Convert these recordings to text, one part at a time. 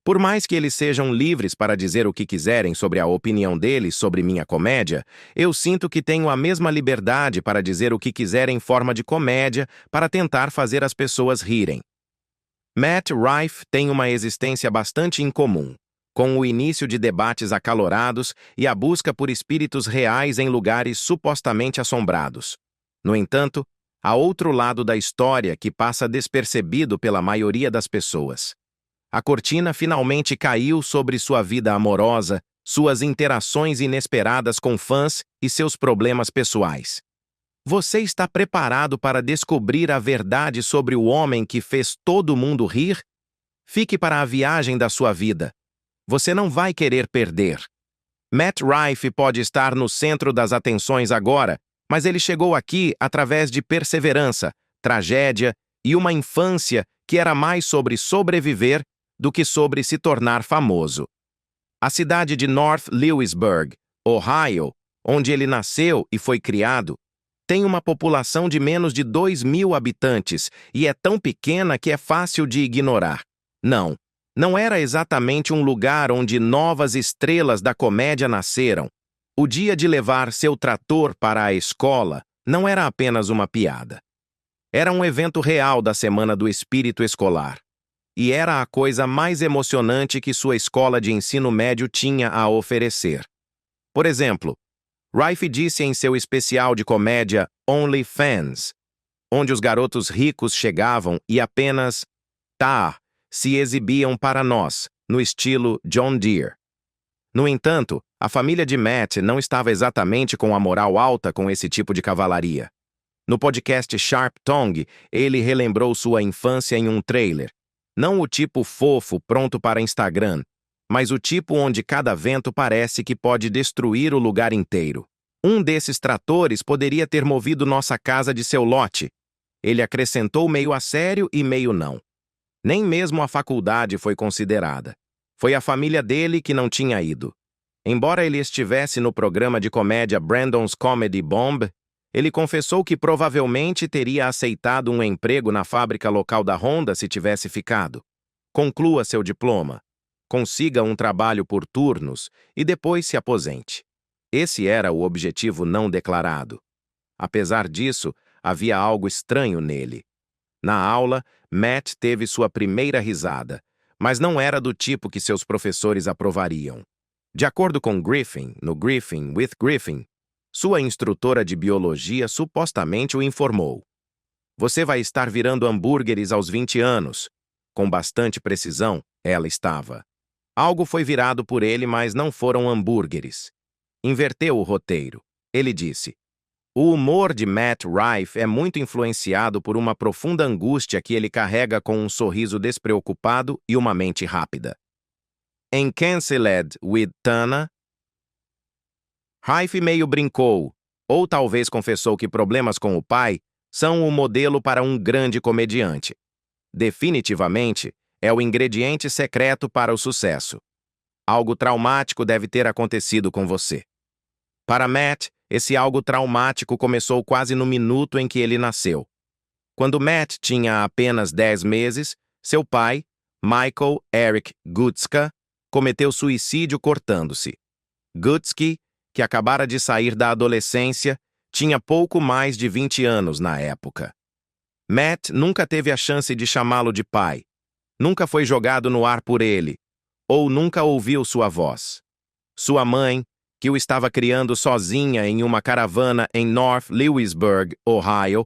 Por mais que eles sejam livres para dizer o que quiserem sobre a opinião deles sobre minha comédia, eu sinto que tenho a mesma liberdade para dizer o que quiser em forma de comédia para tentar fazer as pessoas rirem. Matt Rife tem uma existência bastante incomum, com o início de debates acalorados e a busca por espíritos reais em lugares supostamente assombrados. No entanto, há outro lado da história que passa despercebido pela maioria das pessoas. A cortina finalmente caiu sobre sua vida amorosa, suas interações inesperadas com fãs e seus problemas pessoais. Você está preparado para descobrir a verdade sobre o homem que fez todo mundo rir? Fique para a viagem da sua vida. Você não vai querer perder. Matt Rife pode estar no centro das atenções agora, mas ele chegou aqui através de perseverança, tragédia e uma infância que era mais sobre sobreviver do que sobre se tornar famoso. A cidade de North Lewisburg, Ohio, onde ele nasceu e foi criado, tem uma população de menos de 2.000 habitantes e é tão pequena que é fácil de ignorar. Não era exatamente um lugar onde novas estrelas da comédia nasceram. O dia de levar seu trator para a escola não era apenas uma piada. Era um evento real da Semana do Espírito Escolar. E era a coisa mais emocionante que sua escola de ensino médio tinha a oferecer. Por exemplo, Rife disse em seu especial de comédia OnlyFans, onde os garotos ricos chegavam e apenas se exibiam para nós, no estilo John Deere. No entanto, a família de Matt não estava exatamente com a moral alta com esse tipo de cavalaria. No podcast Sharp Tongue, ele relembrou sua infância em um trailer. Não o tipo fofo pronto para Instagram, mas o tipo onde cada vento parece que pode destruir o lugar inteiro. Um desses tratores poderia ter movido nossa casa de seu lote. Ele acrescentou meio a sério e meio não. Nem mesmo a faculdade foi considerada. Foi a família dele que não tinha ido. Embora ele estivesse no programa de comédia Brandon's Comedy Bomb, ele confessou que provavelmente teria aceitado um emprego na fábrica local da Honda se tivesse ficado. Conclua seu diploma, consiga um trabalho por turnos e depois se aposente. Esse era o objetivo não declarado. Apesar disso, havia algo estranho nele. Na aula, Matt teve sua primeira risada, mas não era do tipo que seus professores aprovariam. De acordo com Griffin, no Griffin with Griffin, sua instrutora de biologia supostamente o informou. Você vai estar virando hambúrgueres aos 20 anos. Com bastante precisão, ela estava. Algo foi virado por ele, mas não foram hambúrgueres. Inverteu o roteiro. Ele disse: o humor de Matt Rife é muito influenciado por uma profunda angústia que ele carrega com um sorriso despreocupado e uma mente rápida. Em Cancelled with Tana, Rife meio brincou, ou talvez confessou que problemas com o pai são o modelo para um grande comediante. Definitivamente, é o ingrediente secreto para o sucesso. Algo traumático deve ter acontecido com você. Para Matt, esse algo traumático começou quase no minuto em que ele nasceu. Quando Matt tinha apenas 10 meses, seu pai, Michael Eric Gutska, cometeu suicídio cortando-se. Gutsky, que acabara de sair da adolescência, tinha pouco mais de 20 anos na época. Matt nunca teve a chance de chamá-lo de pai, nunca foi jogado no ar por ele, ou nunca ouviu sua voz. Sua mãe, que o estava criando sozinha em uma caravana em North Lewisburg, Ohio,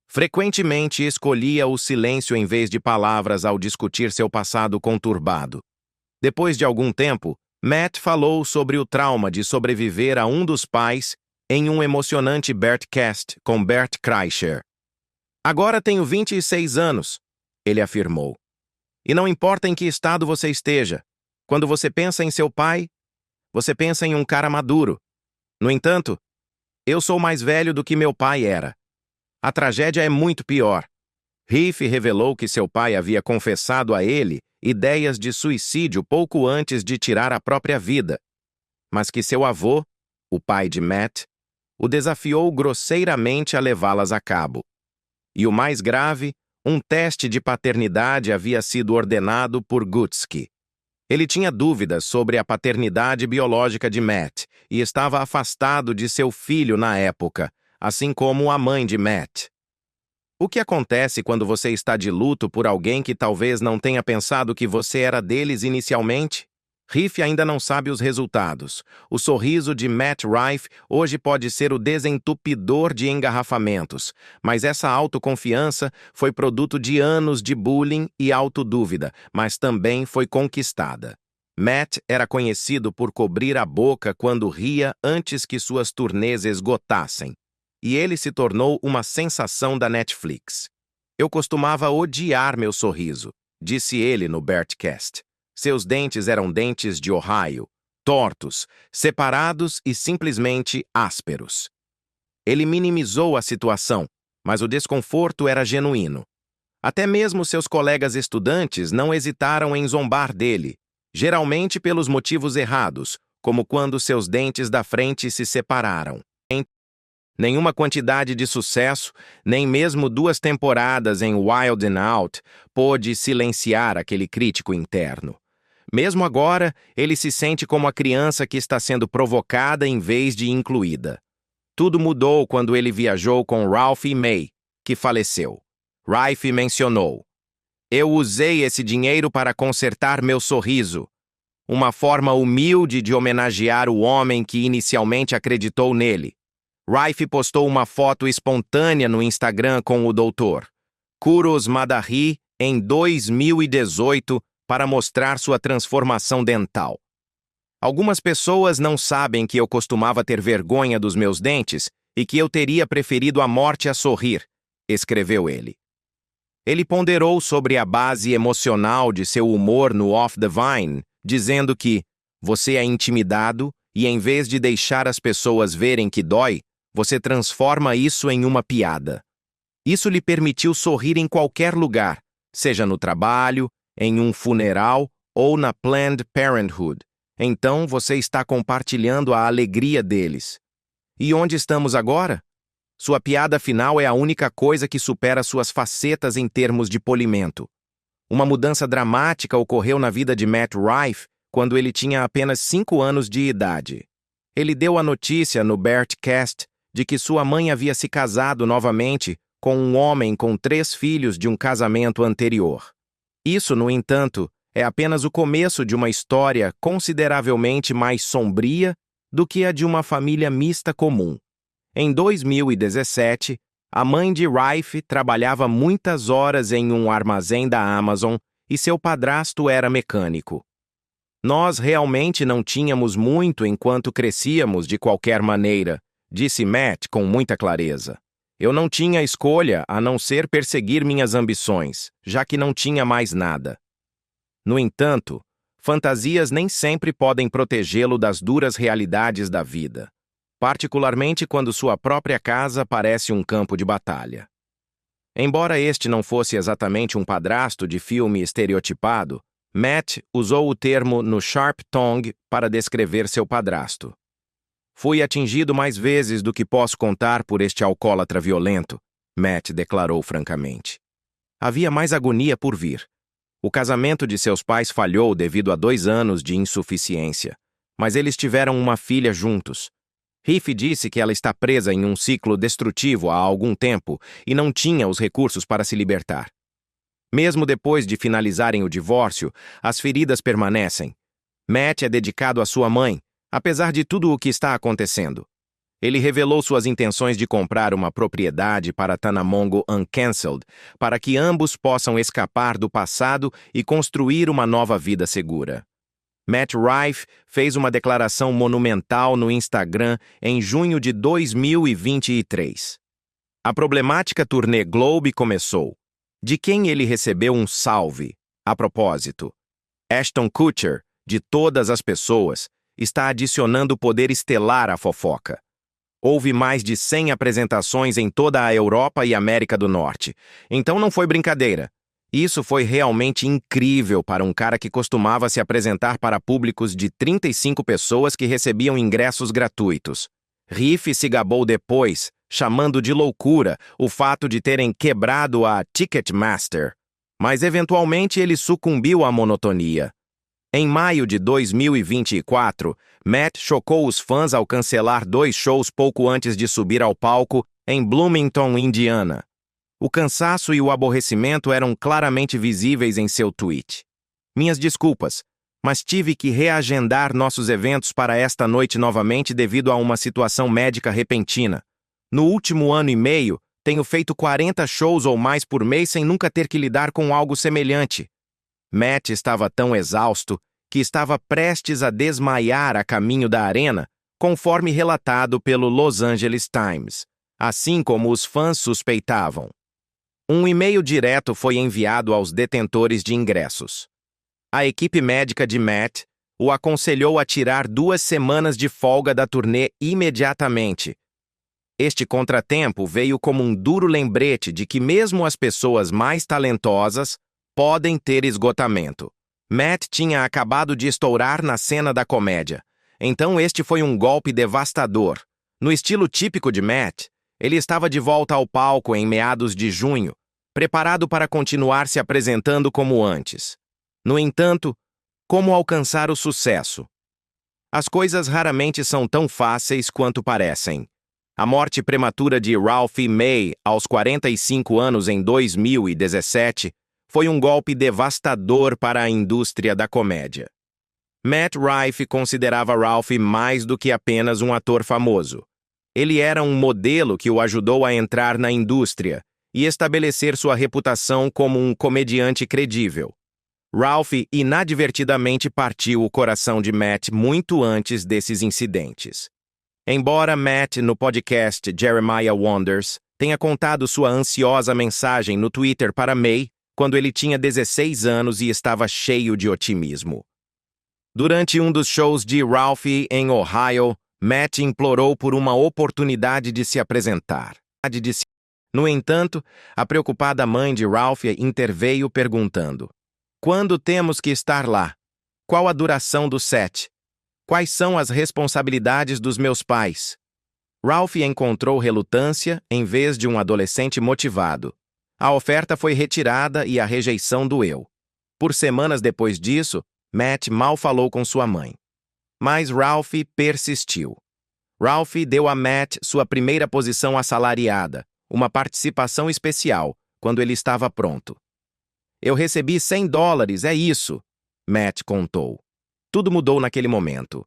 frequentemente escolhia o silêncio em vez de palavras ao discutir seu passado conturbado. Depois de algum tempo, Matt falou sobre o trauma de sobreviver a um dos pais em um emocionante Bertcast com Bert Kreischer. Agora tenho 26 anos, ele afirmou. E não importa em que estado você esteja, quando você pensa em seu pai, você pensa em um cara maduro. No entanto, eu sou mais velho do que meu pai era. A tragédia é muito pior. Rife revelou que seu pai havia confessado a ele ideias de suicídio pouco antes de tirar a própria vida, mas que seu avô, o pai de Matt, o desafiou grosseiramente a levá-las a cabo. E o mais grave, um teste de paternidade havia sido ordenado por Gutsky. Ele tinha dúvidas sobre a paternidade biológica de Matt e estava afastado de seu filho na época, assim como a mãe de Matt. O que acontece quando você está de luto por alguém que talvez não tenha pensado que você era deles inicialmente? Riff ainda não sabe os resultados. O sorriso de Matt Rife hoje pode ser o desentupidor de engarrafamentos, mas essa autoconfiança foi produto de anos de bullying e autodúvida, mas também foi conquistada. Matt era conhecido por cobrir a boca quando ria antes que suas turnês esgotassem, e ele se tornou uma sensação da Netflix. Eu costumava odiar meu sorriso, disse ele no Bertcast. Seus dentes eram dentes de Ohio, tortos, separados e simplesmente ásperos. Ele minimizou a situação, mas o desconforto era genuíno. Até mesmo seus colegas estudantes não hesitaram em zombar dele, geralmente pelos motivos errados, como quando seus dentes da frente se separaram. Nenhuma quantidade de sucesso, nem mesmo 2 temporadas em Wild 'N Out, pôde silenciar aquele crítico interno. Mesmo agora, ele se sente como a criança que está sendo provocada em vez de incluída. Tudo mudou quando ele viajou com Ralphie May, que faleceu. Rife mencionou: "Eu usei esse dinheiro para consertar meu sorriso. Uma forma humilde de homenagear o homem que inicialmente acreditou nele." Rife postou uma foto espontânea no Instagram com o Dr. Kuros Madahi em 2018 para mostrar sua transformação dental. "Algumas pessoas não sabem que eu costumava ter vergonha dos meus dentes e que eu teria preferido a morte a sorrir", escreveu ele. Ele ponderou sobre a base emocional de seu humor no Off the Vine, dizendo que você é intimidado e, em vez de deixar as pessoas verem que dói, você transforma isso em uma piada. Isso lhe permitiu sorrir em qualquer lugar, seja no trabalho, em um funeral ou na Planned Parenthood. Então você está compartilhando a alegria deles. E onde estamos agora? Sua piada final é a única coisa que supera suas facetas em termos de polimento. Uma mudança dramática ocorreu na vida de Matt Rife quando ele tinha apenas 5 anos de idade. Ele deu a notícia no Bertcast de que sua mãe havia se casado novamente com um homem com 3 filhos de um casamento anterior. Isso, no entanto, é apenas o começo de uma história consideravelmente mais sombria do que a de uma família mista comum. Em 2017, a mãe de Rife trabalhava muitas horas em um armazém da Amazon e seu padrasto era mecânico. "Nós realmente não tínhamos muito enquanto crescíamos de qualquer maneira", disse Matt com muita clareza. "Eu não tinha escolha a não ser perseguir minhas ambições, já que não tinha mais nada." No entanto, fantasias nem sempre podem protegê-lo das duras realidades da vida, particularmente quando sua própria casa parece um campo de batalha. Embora este não fosse exatamente um padrasto de filme estereotipado, Matt usou o termo no Sharp Tongue para descrever seu padrasto. "Fui atingido mais vezes do que posso contar por este alcoólatra violento", Matt declarou francamente. Havia mais agonia por vir. O casamento de seus pais falhou devido a 2 anos de insuficiência, mas eles tiveram uma filha juntos. Rife disse que ela está presa em um ciclo destrutivo há algum tempo e não tinha os recursos para se libertar. Mesmo depois de finalizarem o divórcio, as feridas permanecem. Matt é dedicado à sua mãe, apesar de tudo o que está acontecendo. Ele revelou suas intenções de comprar uma propriedade para Tanamongo Uncancelled, para que ambos possam escapar do passado e construir uma nova vida segura. Matt Rife fez uma declaração monumental no Instagram em junho de 2023. A problemática turnê Globe começou. De quem ele recebeu um salve? A propósito, Ashton Kutcher, de todas as pessoas, está adicionando poder estelar à fofoca. Houve mais de 100 apresentações em toda a Europa e América do Norte. Então não foi brincadeira. Isso foi realmente incrível para um cara que costumava se apresentar para públicos de 35 pessoas que recebiam ingressos gratuitos. Rife se gabou depois, chamando de loucura o fato de terem quebrado a Ticketmaster. Mas eventualmente ele sucumbiu à monotonia. Em maio de 2024, Matt chocou os fãs ao cancelar 2 shows pouco antes de subir ao palco em Bloomington, Indiana. O cansaço e o aborrecimento eram claramente visíveis em seu tweet. Minhas desculpas, mas tive que reagendar nossos eventos para esta noite novamente devido a uma situação médica repentina. No último ano e meio, tenho feito 40 shows ou mais por mês sem nunca ter que lidar com algo semelhante. Matt estava tão exausto que estava prestes a desmaiar a caminho da arena, conforme relatado pelo Los Angeles Times, assim como os fãs suspeitavam. Um e-mail direto foi enviado aos detentores de ingressos. A equipe médica de Matt o aconselhou a tirar 2 semanas de folga da turnê imediatamente. Este contratempo veio como um duro lembrete de que mesmo as pessoas mais talentosas podem ter esgotamento. Matt tinha acabado de estourar na cena da comédia, então este foi um golpe devastador. No estilo típico de Matt, ele estava de volta ao palco em meados de junho, preparado para continuar se apresentando como antes. No entanto, como alcançar o sucesso? As coisas raramente são tão fáceis quanto parecem. A morte prematura de Ralphie May, aos 45 anos em 2017, foi um golpe devastador para a indústria da comédia. Matt Rife considerava Ralphie mais do que apenas um ator famoso. Ele era um modelo que o ajudou a entrar na indústria e estabelecer sua reputação como um comediante credível. Ralphie inadvertidamente partiu o coração de Matt muito antes desses incidentes. Embora Matt, no podcast Jeremiah Wonders, tenha contado sua ansiosa mensagem no Twitter para May, quando ele tinha 16 anos e estava cheio de otimismo. Durante um dos shows de Ralphie em Ohio, Matt implorou por uma oportunidade de se apresentar. No entanto, a preocupada mãe de Ralphie interveio perguntando: "Quando temos que estar lá? Qual a duração do set? Quais são as responsabilidades dos meus pais?" Ralphie encontrou relutância em vez de um adolescente motivado. A oferta foi retirada e a rejeição doeu. Por semanas depois disso, Matt mal falou com sua mãe. Mas Ralphie persistiu. Ralphie deu a Matt sua primeira posição assalariada, uma participação especial, quando ele estava pronto. "Eu recebi $100, é isso", Matt contou. Tudo mudou naquele momento.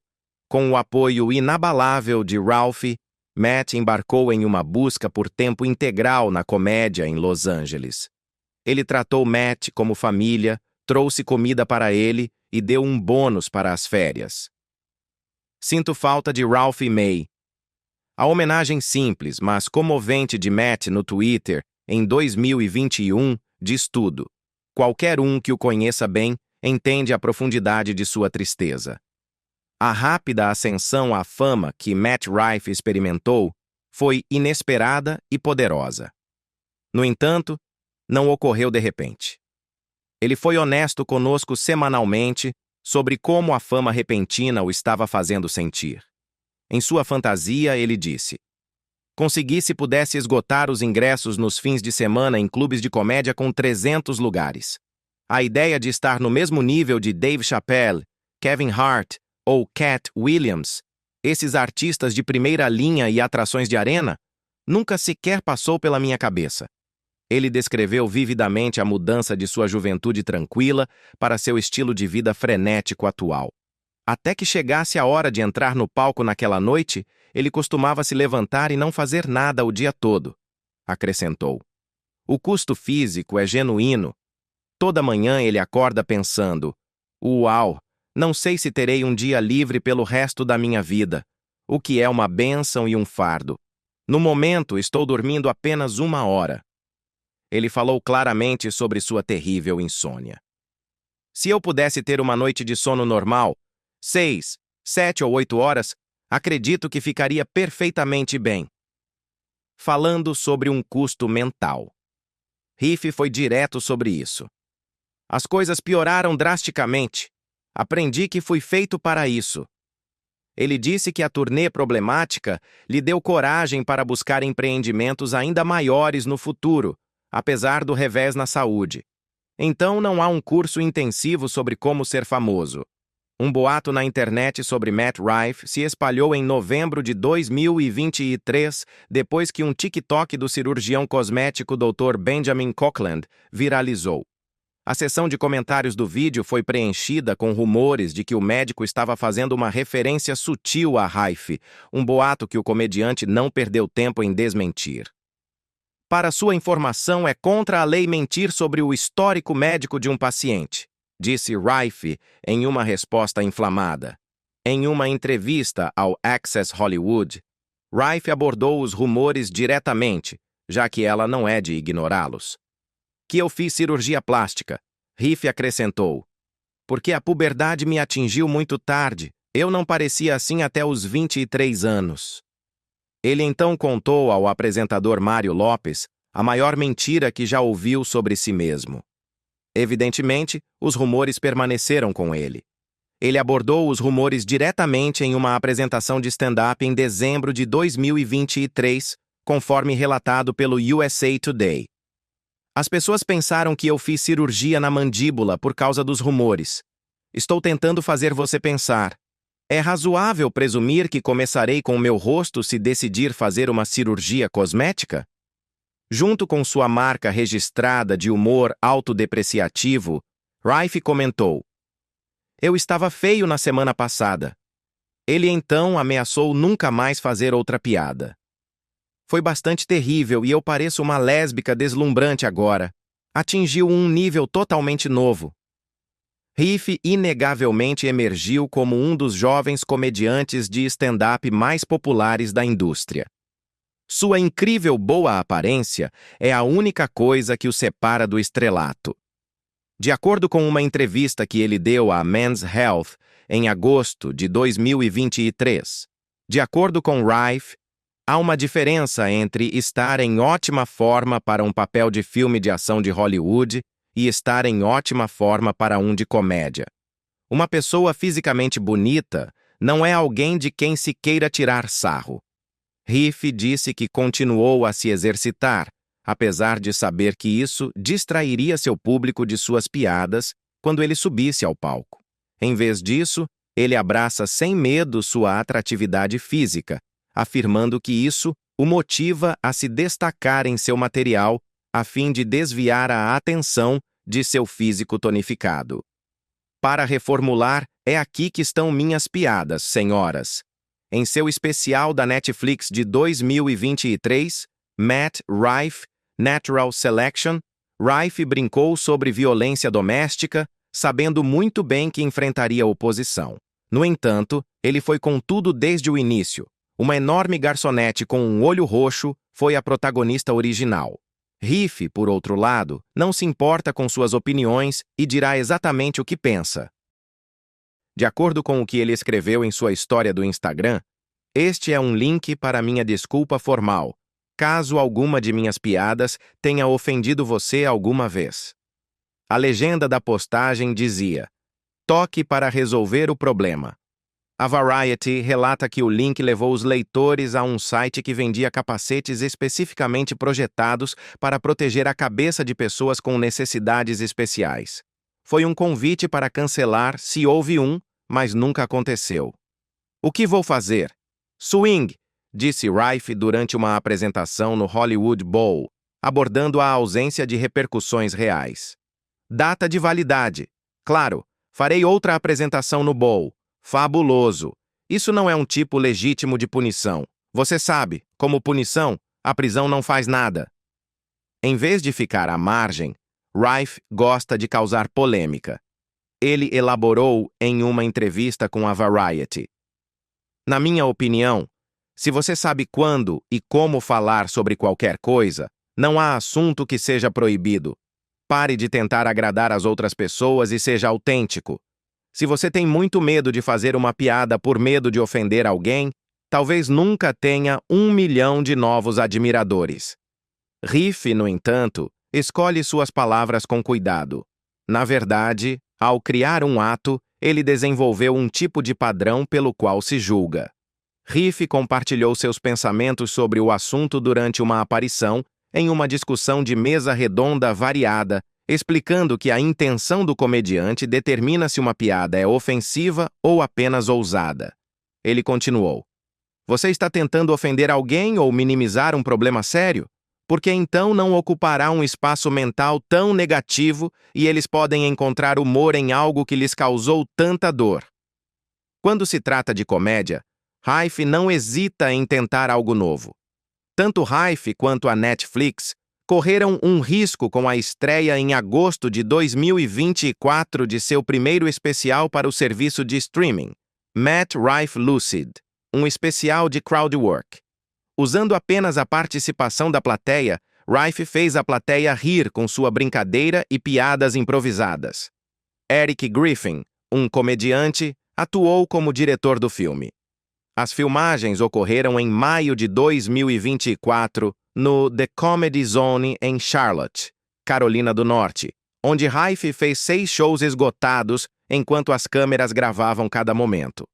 Com o apoio inabalável de Ralphie, Matt embarcou em uma busca por tempo integral na comédia em Los Angeles. Ele tratou Matt como família, trouxe comida para ele e deu um bônus para as férias. Sinto falta de Ralphie May. A homenagem simples, mas comovente de Matt no Twitter em 2021 diz tudo. Qualquer um que o conheça bem entende a profundidade de sua tristeza. A rápida ascensão à fama que Matt Rife experimentou foi inesperada e poderosa. No entanto, não ocorreu de repente. Ele foi honesto conosco semanalmente sobre como a fama repentina o estava fazendo sentir. Em sua fantasia, ele disse: "Consegui se pudesse esgotar os ingressos nos fins de semana em clubes de comédia com 300 lugares. A ideia de estar no mesmo nível de Dave Chappelle, Kevin Hart ou Cat Williams, esses artistas de primeira linha e atrações de arena, nunca sequer passou pela minha cabeça." Ele descreveu vividamente a mudança de sua juventude tranquila para seu estilo de vida frenético atual. Até que chegasse a hora de entrar no palco naquela noite, ele costumava se levantar e não fazer nada o dia todo, acrescentou. O custo físico é genuíno. Toda manhã ele acorda pensando: "Uau, não sei se terei um dia livre pelo resto da minha vida", o que é uma bênção e um fardo. "No momento, estou dormindo apenas 1 hora. Ele falou claramente sobre sua terrível insônia. "Se eu pudesse ter uma noite de sono normal, 6, 7 ou 8 horas, acredito que ficaria perfeitamente bem." Falando sobre um custo mental. Riff foi direto sobre isso. "As coisas pioraram drasticamente. Aprendi que fui feito para isso." Ele disse que a turnê problemática lhe deu coragem para buscar empreendimentos ainda maiores no futuro, apesar do revés na saúde. Então não há um curso intensivo sobre como ser famoso. Um boato na internet sobre Matt Rife se espalhou em novembro de 2023, depois que um TikTok do cirurgião cosmético Dr. Benjamin Cochland viralizou. A seção de comentários do vídeo foi preenchida com rumores de que o médico estava fazendo uma referência sutil a Rife, um boato que o comediante não perdeu tempo em desmentir. Para sua informação, é contra a lei mentir sobre o histórico médico de um paciente, disse Rife em uma resposta inflamada. Em uma entrevista ao Access Hollywood, Rife abordou os rumores diretamente, já que ela não é de ignorá-los. Que eu fiz cirurgia plástica, Rife acrescentou. Porque a puberdade me atingiu muito tarde, eu não parecia assim até os 23 anos. Ele então contou ao apresentador Mário Lopes a maior mentira que já ouviu sobre si mesmo. Evidentemente, os rumores permaneceram com ele. Ele abordou os rumores diretamente em uma apresentação de stand-up em dezembro de 2023, conforme relatado pelo USA Today. As pessoas pensaram que eu fiz cirurgia na mandíbula por causa dos rumores. Estou tentando fazer você pensar. É razoável presumir que começarei com o meu rosto se decidir fazer uma cirurgia cosmética? Junto com sua marca registrada de humor autodepreciativo, Rife comentou: Eu estava feio na semana passada. Ele então ameaçou nunca mais fazer outra piada. Foi bastante terrível e eu pareço uma lésbica deslumbrante agora. Atingiu um nível totalmente novo. Rife inegavelmente emergiu como um dos jovens comediantes de stand-up mais populares da indústria. Sua incrível boa aparência é a única coisa que o separa do estrelato. De acordo com uma entrevista que ele deu à Men's Health em agosto de 2023, de acordo com Rife, há uma diferença entre estar em ótima forma para um papel de filme de ação de Hollywood e estar em ótima forma para um de comédia. Uma pessoa fisicamente bonita não é alguém de quem se queira tirar sarro. Rife disse que continuou a se exercitar, apesar de saber que isso distrairia seu público de suas piadas quando ele subisse ao palco. Em vez disso, ele abraça sem medo sua atratividade física, afirmando que isso o motiva a se destacar em seu material a fim de desviar a atenção de seu físico tonificado. Para reformular, é aqui que estão minhas piadas, senhoras. Em seu especial da Netflix de 2023, Matt Rife, Natural Selection, Rife brincou sobre violência doméstica, sabendo muito bem que enfrentaria oposição. No entanto, ele foi com tudo desde o início. Uma enorme garçonete com um olho roxo foi a protagonista original. Rife, por outro lado, não se importa com suas opiniões e dirá exatamente o que pensa. De acordo com o que ele escreveu em sua história do Instagram, este é um link para minha desculpa formal, caso alguma de minhas piadas tenha ofendido você alguma vez. A legenda da postagem dizia: toque para resolver o problema. A Variety relata que o link levou os leitores a um site que vendia capacetes especificamente projetados para proteger a cabeça de pessoas com necessidades especiais. Foi um convite para cancelar se houve um, mas nunca aconteceu. O que vou fazer? Swing, disse Rife durante uma apresentação no Hollywood Bowl, abordando a ausência de repercussões reais. Data de validade. Claro, farei outra apresentação no Bowl. Fabuloso. Isso não é um tipo legítimo de punição. Você sabe, como punição, a prisão não faz nada. Em vez de ficar à margem, Rife gosta de causar polêmica. Ele elaborou em uma entrevista com a Variety. Na minha opinião, se você sabe quando e como falar sobre qualquer coisa, não há assunto que seja proibido. Pare de tentar agradar as outras pessoas e seja autêntico. Se você tem muito medo de fazer uma piada por medo de ofender alguém, talvez nunca tenha 1 milhão de novos admiradores. Rife, no entanto, escolhe suas palavras com cuidado. Na verdade, ao criar um ato, ele desenvolveu um tipo de padrão pelo qual se julga. Rife compartilhou seus pensamentos sobre o assunto durante uma aparição em uma discussão de mesa redonda variada explicando que a intenção do comediante determina se uma piada é ofensiva ou apenas ousada. Ele continuou: "Você está tentando ofender alguém ou minimizar um problema sério? Porque então não ocupará um espaço mental tão negativo e eles podem encontrar humor em algo que lhes causou tanta dor." Quando se trata de comédia, Rife não hesita em tentar algo novo. Tanto Rife quanto a Netflix correram um risco com a estreia em agosto de 2024 de seu primeiro especial para o serviço de streaming, Matt Rife Lucid, um especial de crowdwork. Usando apenas a participação da plateia, Rife fez a plateia rir com sua brincadeira e piadas improvisadas. Eric Griffin, um comediante, atuou como diretor do filme. As filmagens ocorreram em maio de 2024 no The Comedy Zone em Charlotte, Carolina do Norte, onde Rife fez 6 shows esgotados enquanto as câmeras gravavam cada momento.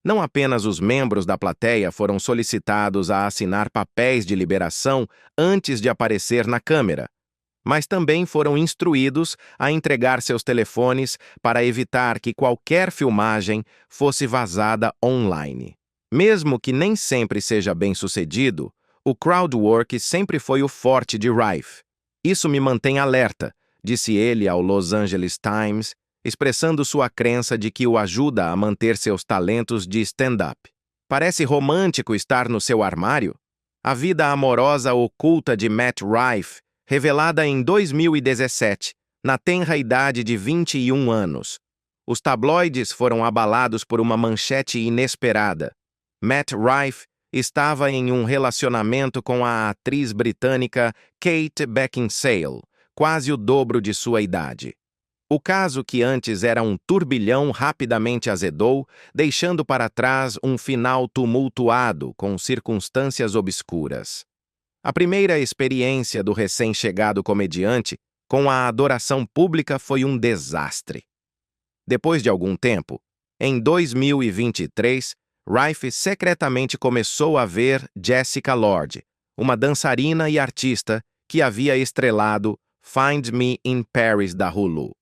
Não apenas os membros da plateia foram solicitados a assinar papéis de liberação antes de aparecer na câmera, mas também foram instruídos a entregar seus telefones para evitar que qualquer filmagem fosse vazada online. Mesmo que nem sempre seja bem-sucedido, o crowdwork sempre foi o forte de Rife. "Isso me mantém alerta", disse ele ao Los Angeles Times, expressando sua crença de que o ajuda a manter seus talentos de stand-up. "Parece romântico estar no seu armário?" A vida amorosa oculta de Matt Rife, revelada em 2017, na tenra idade de 21 anos. Os tabloides foram abalados por uma manchete inesperada. Matt Rife estava em um relacionamento com a atriz britânica Kate Beckinsale, quase o dobro de sua idade. O caso, que antes era um turbilhão, rapidamente azedou, deixando para trás um final tumultuado com circunstâncias obscuras. A primeira experiência do recém-chegado comediante com a adoração pública foi um desastre. Depois de algum tempo, em 2023, Rife secretamente começou a ver Jessica Lord, uma dançarina e artista que havia estrelado Find Me in Paris da Hulu.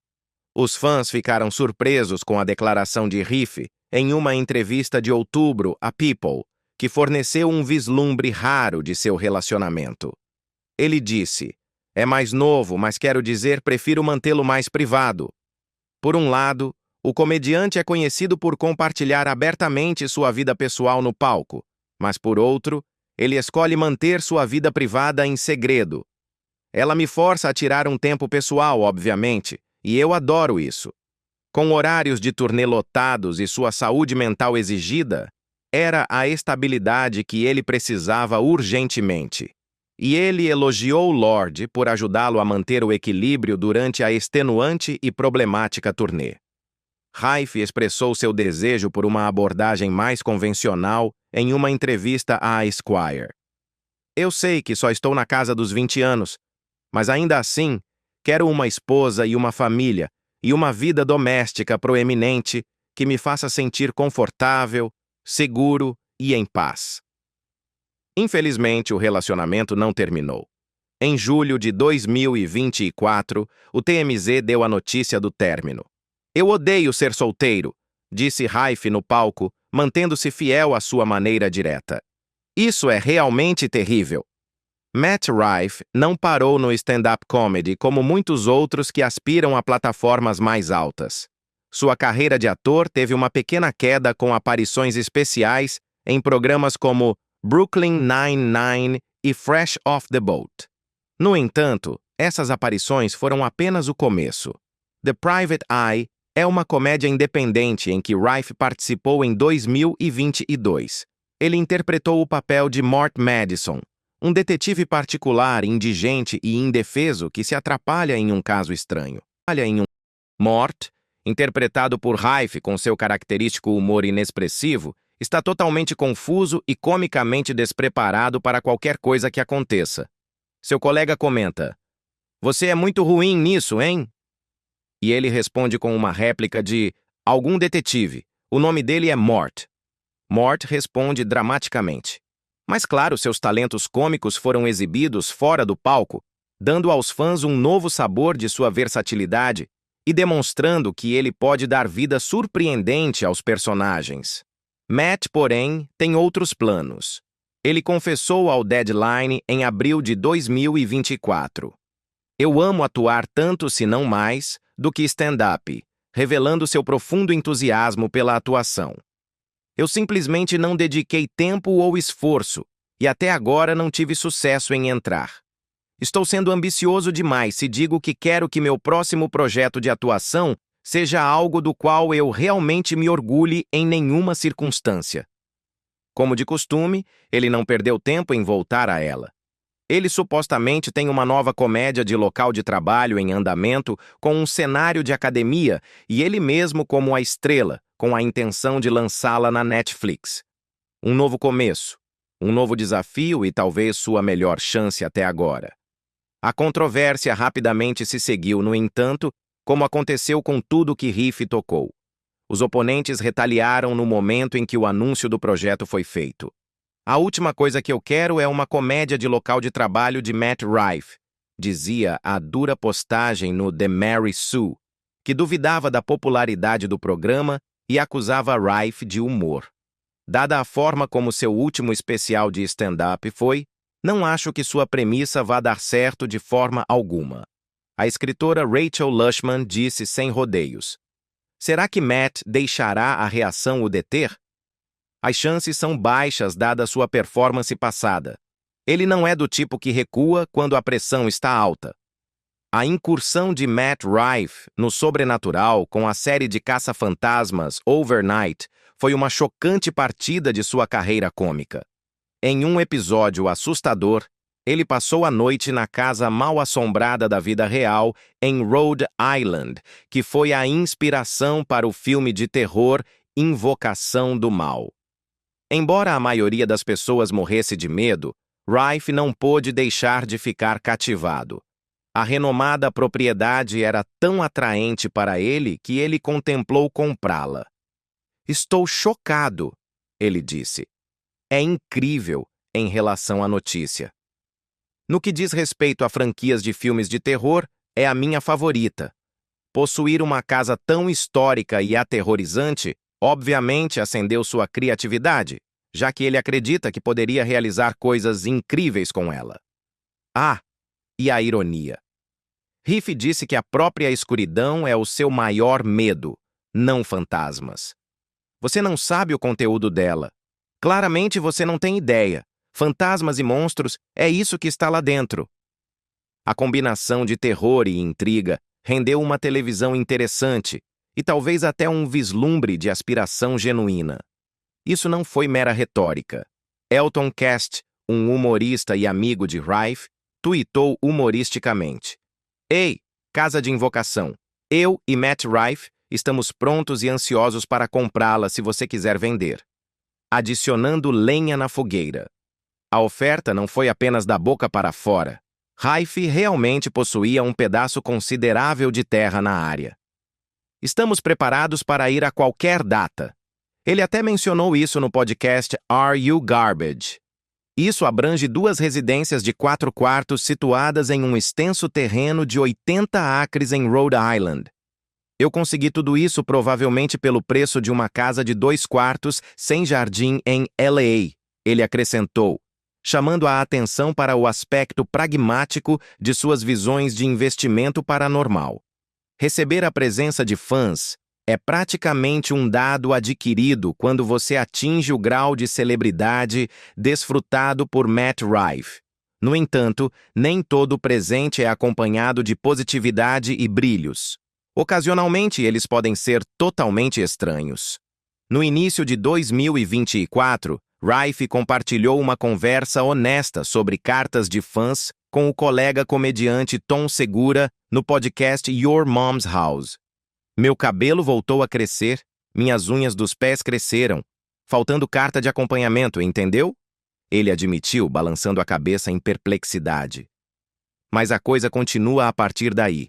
Os fãs ficaram surpresos com a declaração de Rife em uma entrevista de outubro a People, que forneceu um vislumbre raro de seu relacionamento. Ele disse: "É mais novo, mas quero dizer, prefiro mantê-lo mais privado." Por um lado, o comediante é conhecido por compartilhar abertamente sua vida pessoal no palco, mas por outro, ele escolhe manter sua vida privada em segredo. "Ela me força a tirar um tempo pessoal, obviamente, e eu adoro isso." Com horários de turnê lotados e sua saúde mental exigida, era a estabilidade que ele precisava urgentemente. E ele elogiou Lorde por ajudá-lo a manter o equilíbrio durante a extenuante e problemática turnê. Rife expressou seu desejo por uma abordagem mais convencional em uma entrevista à Esquire. "Eu sei que só estou na casa dos 20 anos, mas ainda assim, quero uma esposa e uma família, e uma vida doméstica proeminente que me faça sentir confortável, seguro e em paz." Infelizmente, o relacionamento não terminou. Em julho de 2024, o TMZ deu a notícia do término. "Eu odeio ser solteiro", disse Rife no palco, mantendo-se fiel à sua maneira direta. "Isso é realmente terrível." Matt Rife não parou no stand-up comedy como muitos outros que aspiram a plataformas mais altas. Sua carreira de ator teve uma pequena queda com aparições especiais em programas como Brooklyn Nine-Nine e Fresh Off the Boat. No entanto, essas aparições foram apenas o começo. The Private Eye é uma comédia independente em que Rife participou em 2022. Ele interpretou o papel de Mort Madison, um detetive particular, indigente e indefeso que se atrapalha em um caso estranho. Mort, interpretado por Rife com seu característico humor inexpressivo, está totalmente confuso e comicamente despreparado para qualquer coisa que aconteça. Seu colega comenta: "Você é muito ruim nisso, hein?" E ele responde com uma réplica de algum detetive. O nome dele é Mort. Mort responde dramaticamente: "Mas claro, seus talentos cômicos foram exibidos fora do palco." dando aos fãs um novo sabor de sua versatilidade e demonstrando que ele pode dar vida surpreendente aos personagens. Matt, porém, tem outros planos. Ele confessou ao Deadline em abril de 2024. Eu amo atuar tanto, se não mais, do que stand-up, revelando seu profundo entusiasmo pela atuação. Eu simplesmente não dediquei tempo ou esforço, e até agora não tive sucesso em entrar. Estou sendo ambicioso demais se digo que quero que meu próximo projeto de atuação seja algo do qual eu realmente me orgulhe em nenhuma circunstância. Como de costume, ele não perdeu tempo em voltar a ela. Ele supostamente tem uma nova comédia de local de trabalho em andamento com um cenário de academia e ele mesmo como a estrela, com a intenção de lançá-la na Netflix. Um novo começo, um novo desafio e talvez sua melhor chance até agora. A controvérsia rapidamente se seguiu, no entanto, como aconteceu com tudo que Riff tocou. Os oponentes retaliaram no momento em que o anúncio do projeto foi feito. A última coisa que eu quero é uma comédia de local de trabalho de Matt Rife, dizia a dura postagem no The Mary Sue, que duvidava da popularidade do programa e acusava Rife de humor. Dada a forma como seu último especial de stand-up foi, não acho que sua premissa vá dar certo de forma alguma. A escritora Rachel Lushman disse sem rodeios. Será que Matt deixará a reação o deter? As chances são baixas dada sua performance passada. Ele não é do tipo que recua quando a pressão está alta. A incursão de Matt Rife no sobrenatural com a série de caça-fantasmas Overnight foi uma chocante partida de sua carreira cômica. Em um episódio assustador, ele passou a noite na casa mal-assombrada da vida real em Rhode Island, que foi a inspiração para o filme de terror Invocação do Mal. Embora a maioria das pessoas morresse de medo, Rife não pôde deixar de ficar cativado. A renomada propriedade era tão atraente para ele que ele contemplou comprá-la. "Estou chocado", ele disse. "É incrível em relação à notícia. No que diz respeito a franquias de filmes de terror, é a minha favorita. Possuir uma casa tão histórica e aterrorizante obviamente acendeu sua criatividade, já que ele acredita que poderia realizar coisas incríveis com ela." Ah, e a ironia. Riff disse que a própria escuridão é o seu maior medo, não fantasmas. Você não sabe o conteúdo dela. Claramente você não tem ideia. Fantasmas e monstros, é isso que está lá dentro. A combinação de terror e intriga rendeu uma televisão interessante e talvez até um vislumbre de aspiração genuína. Isso não foi mera retórica. Elton Cast, um humorista e amigo de Rife, tuitou humoristicamente: "Ei, casa de invocação, eu e Matt Rife estamos prontos e ansiosos para comprá-la se você quiser vender." Adicionando lenha na fogueira. A oferta não foi apenas da boca para fora. Rife realmente possuía um pedaço considerável de terra na área. "Estamos preparados para ir a qualquer data." Ele até mencionou isso no podcast Are You Garbage? Isso abrange 2 residências de 4 quartos situadas em um extenso terreno de 80 acres em Rhode Island. "Eu consegui tudo isso provavelmente pelo preço de uma casa de 2 quartos sem jardim em LA", ele acrescentou, chamando a atenção para o aspecto pragmático de suas visões de investimento paranormal. Receber a presença de fãs é praticamente um dado adquirido quando você atinge o grau de celebridade desfrutado por Matt Rife. No entanto, nem todo presente é acompanhado de positividade e brilhos. Ocasionalmente, eles podem ser totalmente estranhos. No início de 2024, Rife compartilhou uma conversa honesta sobre cartas de fãs com o colega comediante Tom Segura no podcast Your Mom's House. "Meu cabelo voltou a crescer, minhas unhas dos pés cresceram, faltando carta de acompanhamento, entendeu?" ele admitiu, balançando a cabeça em perplexidade. Mas a coisa continua a partir daí.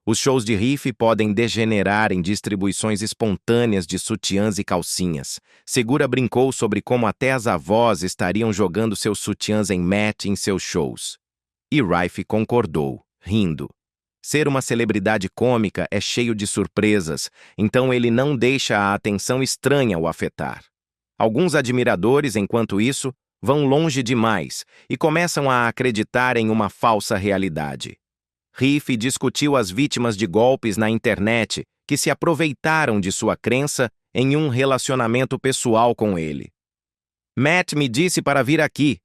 Os shows de Riff podem degenerar em distribuições espontâneas de sutiãs e calcinhas. Segura brincou sobre como até as avós estariam jogando seus sutiãs em Matt em seus shows. E Rife concordou, rindo. Ser uma celebridade cômica é cheio de surpresas, então ele não deixa a atenção estranha o afetar. Alguns admiradores, enquanto isso, vão longe demais e começam a acreditar em uma falsa realidade. Rife discutiu as vítimas de golpes na internet que se aproveitaram de sua crença em um relacionamento pessoal com ele. Matt me disse para vir aqui.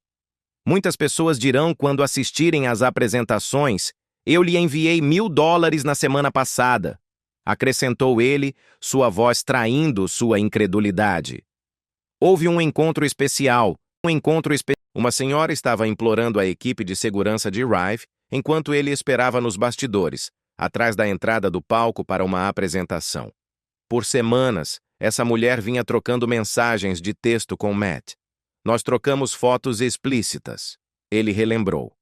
Muitas pessoas dirão quando assistirem às apresentações: eu lhe enviei $1.000 na semana passada, acrescentou ele, sua voz traindo sua incredulidade. Houve um encontro especial. Uma senhora estava implorando à equipe de segurança de Rife enquanto ele esperava nos bastidores, atrás da entrada do palco para uma apresentação. Por semanas, essa mulher vinha trocando mensagens de texto com Matt. Nós trocamos fotos explícitas, ele relembrou.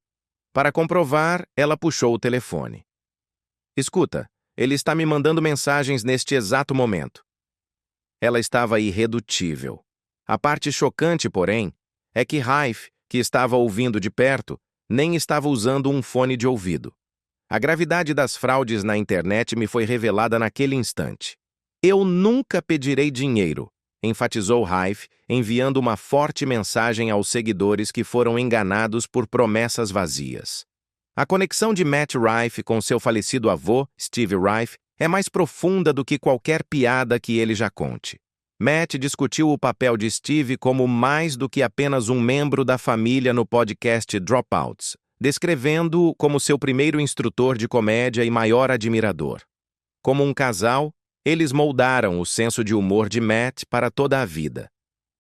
Para comprovar, ela puxou o telefone. Escuta, ele está me mandando mensagens neste exato momento. Ela estava irredutível. A parte chocante, porém, é que Rife, que estava ouvindo de perto, nem estava usando um fone de ouvido. A gravidade das fraudes na internet me foi revelada naquele instante. Eu nunca pedirei dinheiro, enfatizou Rife, enviando uma forte mensagem aos seguidores que foram enganados por promessas vazias. A conexão de Matt Rife com seu falecido avô, Steve Rife, é mais profunda do que qualquer piada que ele já conte. Matt discutiu o papel de Steve como mais do que apenas um membro da família no podcast Dropouts, descrevendo-o como seu primeiro instrutor de comédia e maior admirador. Como um casal, eles moldaram o senso de humor de Matt para toda a vida,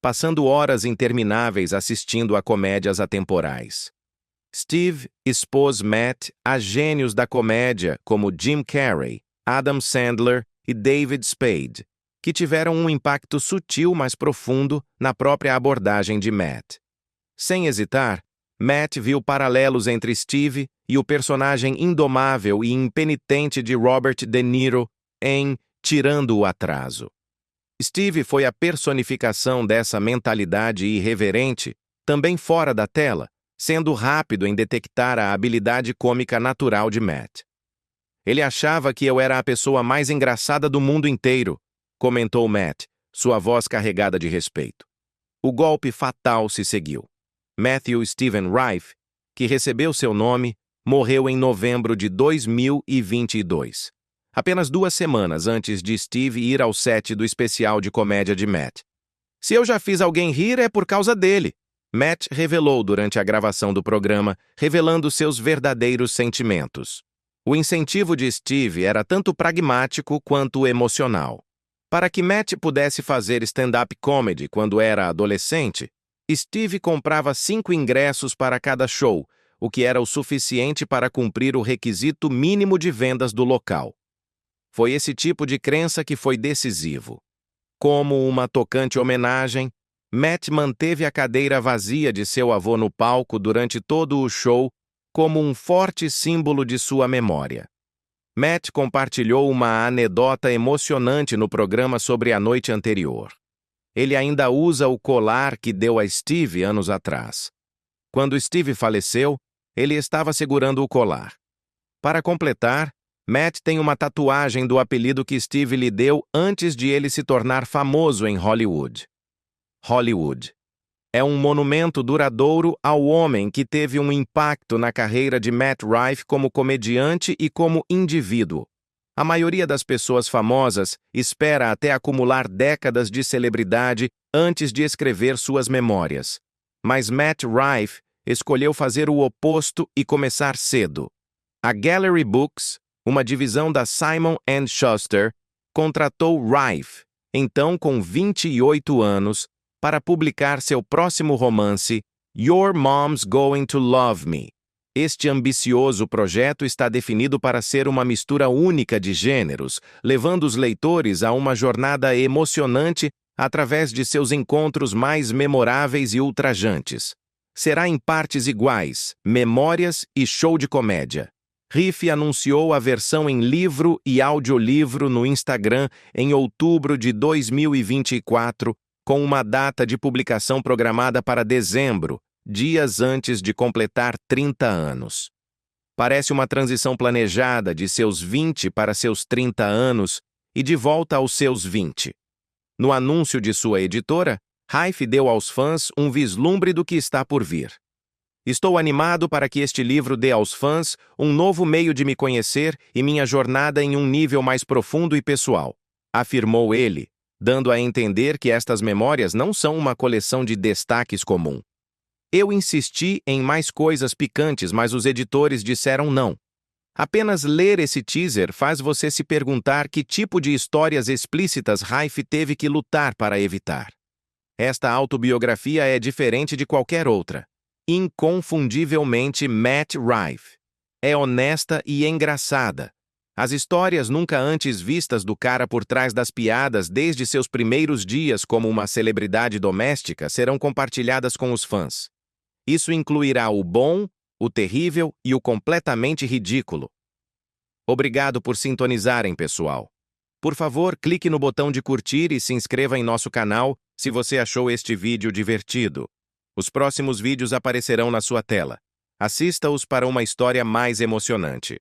passando horas intermináveis assistindo a comédias atemporais. Steve expôs Matt a gênios da comédia como Jim Carrey, Adam Sandler e David Spade, que tiveram um impacto sutil mas profundo na própria abordagem de Matt. Sem hesitar, Matt viu paralelos entre Steve e o personagem indomável e impenitente de Robert De Niro em Tirando o Atraso. Steve foi a personificação dessa mentalidade irreverente, também fora da tela, sendo rápido em detectar a habilidade cômica natural de Matt. Ele achava que eu era a pessoa mais engraçada do mundo inteiro, comentou Matt, sua voz carregada de respeito. O golpe fatal se seguiu. Matthew Steven Rife, que recebeu seu nome, morreu em novembro de 2022, apenas 2 semanas antes de Steve ir ao set do especial de comédia de Matt. Se eu já fiz alguém rir, é por causa dele, Matt revelou durante a gravação do programa, revelando seus verdadeiros sentimentos. O incentivo de Steve era tanto pragmático quanto emocional. Para que Matt pudesse fazer stand-up comedy quando era adolescente, Steve comprava 5 ingressos para cada show, o que era o suficiente para cumprir o requisito mínimo de vendas do local. Foi esse tipo de crença que foi decisivo. Como uma tocante homenagem, Matt manteve a cadeira vazia de seu avô no palco durante todo o show como um forte símbolo de sua memória. Matt compartilhou uma anedota emocionante no programa sobre a noite anterior. Ele ainda usa o colar que deu a Steve anos atrás. Quando Steve faleceu, ele estava segurando o colar. Para completar, Matt tem uma tatuagem do apelido que Steve lhe deu antes de ele se tornar famoso em Hollywood. Hollywood. É um monumento duradouro ao homem que teve um impacto na carreira de Matt Rife como comediante e como indivíduo. A maioria das pessoas famosas espera até acumular décadas de celebridade antes de escrever suas memórias. Mas Matt Rife escolheu fazer o oposto e começar cedo. A Gallery Books, uma divisão da Simon & Schuster, contratou Rife, então com 28 anos, para publicar seu próximo romance, Your Mom's Going to Love Me. Este ambicioso projeto está definido para ser uma mistura única de gêneros, levando os leitores a uma jornada emocionante através de seus encontros mais memoráveis e ultrajantes. Será em partes iguais, memórias e show de comédia. Rife anunciou a versão em livro e audiolivro no Instagram em outubro de 2024, com uma data de publicação programada para dezembro, dias antes de completar 30 anos. Parece uma transição planejada de seus 20 para seus 30 anos e de volta aos seus 20. No anúncio de sua editora, Raif deu aos fãs um vislumbre do que está por vir. Estou animado para que este livro dê aos fãs um novo meio de me conhecer e minha jornada em um nível mais profundo e pessoal, afirmou ele, dando a entender que estas memórias não são uma coleção de destaques comum. Eu insisti em mais coisas picantes, mas os editores disseram não. Apenas ler esse teaser faz você se perguntar que tipo de histórias explícitas Raif teve que lutar para evitar. Esta autobiografia é diferente de qualquer outra. Inconfundivelmente Matt Rife. É honesta e engraçada. As histórias nunca antes vistas do cara por trás das piadas desde seus primeiros dias como uma celebridade doméstica serão compartilhadas com os fãs. Isso incluirá o bom, o terrível e o completamente ridículo. Obrigado por sintonizarem, pessoal. Por favor, clique no botão de curtir e se inscreva em nosso canal se você achou este vídeo divertido. Os próximos vídeos aparecerão na sua tela. Assista-os para uma história mais emocionante.